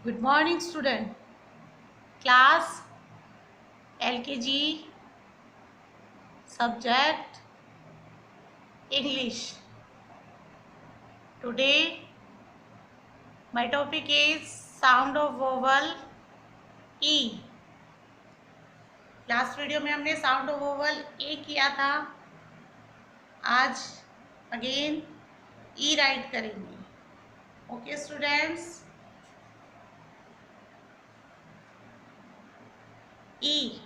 Good morning, student. Class LKG subject English. Today, my topic is sound of vowel E. Last video में हमने sound of vowel A किया था. आज again E write करेंगे. Okay students. E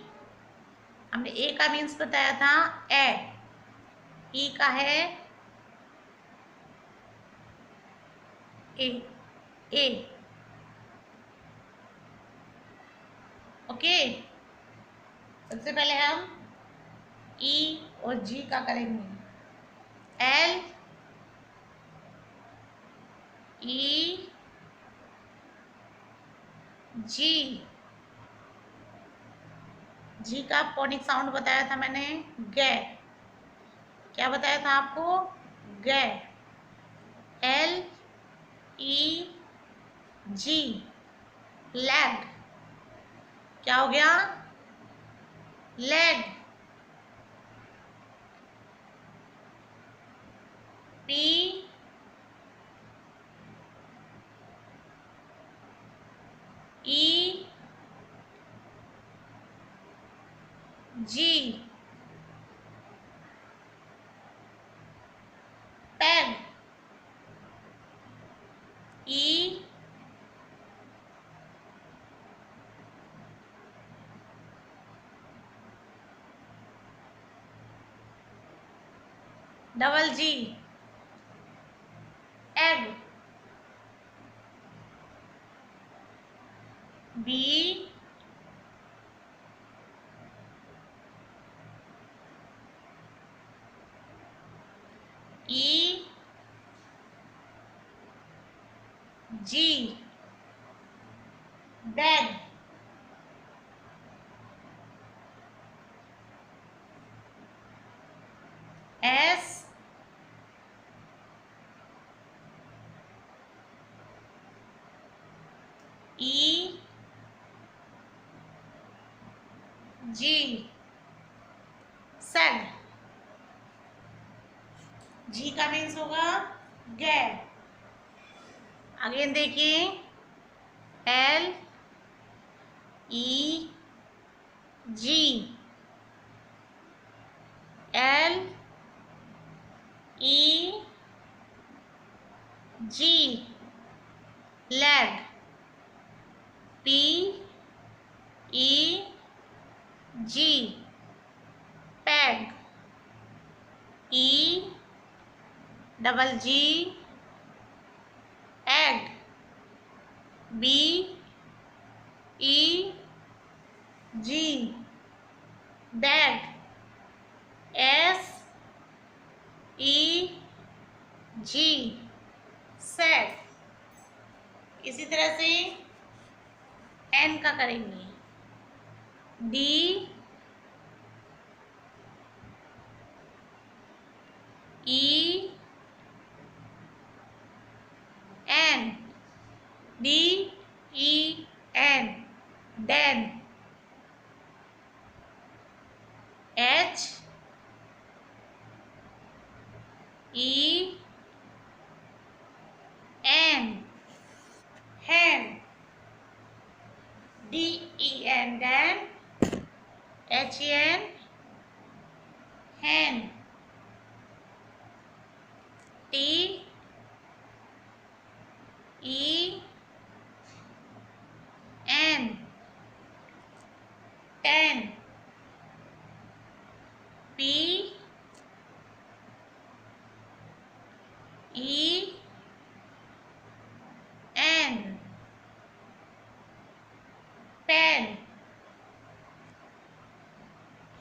हमने A का means बताया था ए. ई का है ए. ए. ओके. सबसे पहले हम ई और जी का करेंगे. एल ई जी. जी का फोनिक साउंड बताया था मैंने गे. क्या बताया था आपको? गे. L E G. लैग. क्या हो गया? Leg. P E G. Peg. E double G. Egg. B E G. Beg. S E G. Seg. G का मीन्स होगा गे. अगेन देखिए. L E G. L E G. Leg. P E G. Peg. E double G. Egg. B E G. Beg. S E G. Seg. इसी तरह से N का करेंगे. D E N. D E N. Den. H E N. Hen. D E N. Den. H E N. Hen. T E N. Ten. P E N. Pen.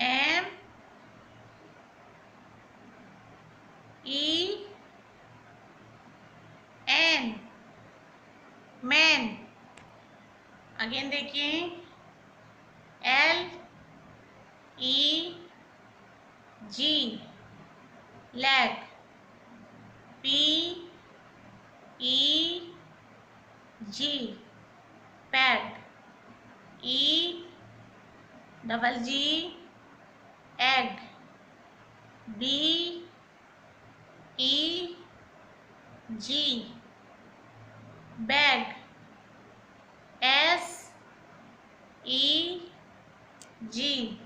M E N. Men. Again देखिए. L E G. Leg. P E G. E double G egg. B E G bag. S E G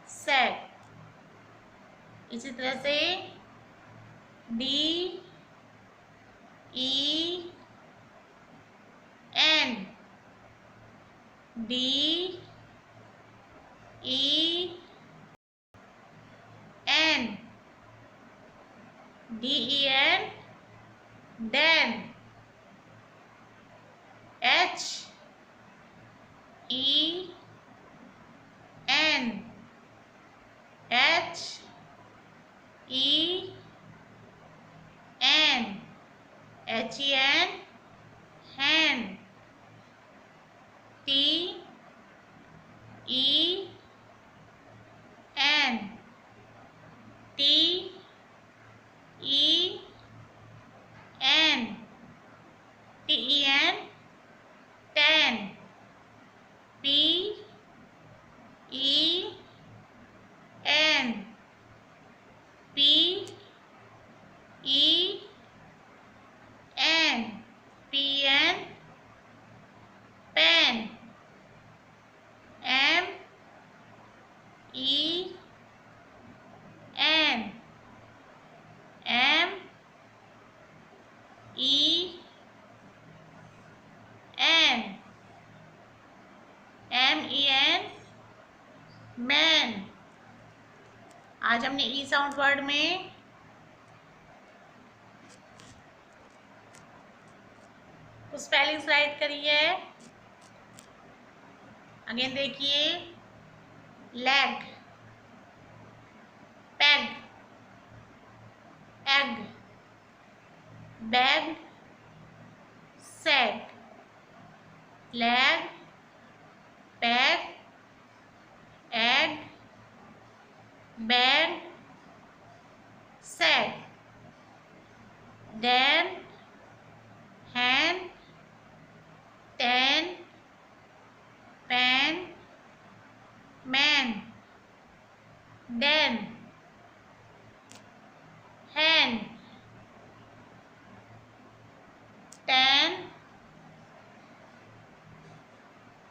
sack. इसी तरह से D E N D E N D E N den. H E N H E N H E N hen. T E N T E N T E N ten. P E N P E N P N pen. M E N M E N M E N man. आज हमने ई sound word में कुछ spellings right करी है. Again देखिए. Leg, peg, egg, bag, sack. Leg, peg, egg, bag, sack. den, hen, ten, pen, man. den, hen, ten,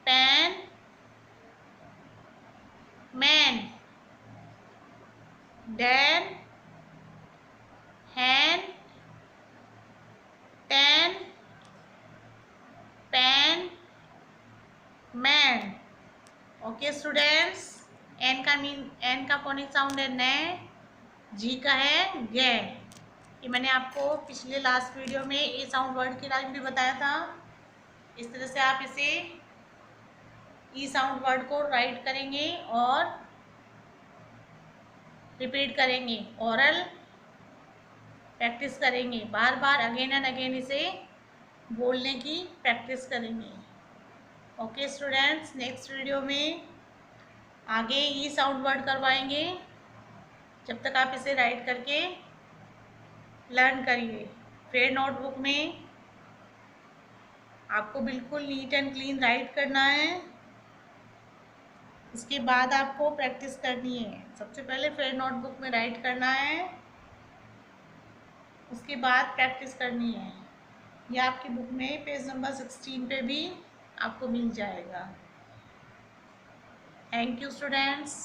pen, man. den, hen, ten, pen, man. Okay students. N का phonic sound है ने. जी का है गे. ये मैंने आपको पिछले लास्ट वीडियो में ए साउंड वर्ड के लिए भी बताया था. इस तरह से आप इसे ई साउंड वर्ड को राइट करेंगे और रिपीट करेंगे. ओरल प्रैक्टिस करेंगे. बार बार अगेन एंड अगेन इसे बोलने की प्रैक्टिस करेंगे. Okay students. नेक्स्ट वीडियो में आगे ई साउंड वर्ड करवाएंगे. जब तक आप इसे राइट करके लर्न करिए. फिर नोटबुक में आपको बिल्कुल नीट एंड क्लीन राइट करना है. उसके बाद आपको प्रैक्टिस करनी है. सबसे पहले फिर नोटबुक में राइट करना है. उसके बाद प्रैक्टिस करनी है. ये आपकी बुक में पेज नंबर 16 पे भी आपको मिल जाएगा. Thank you students.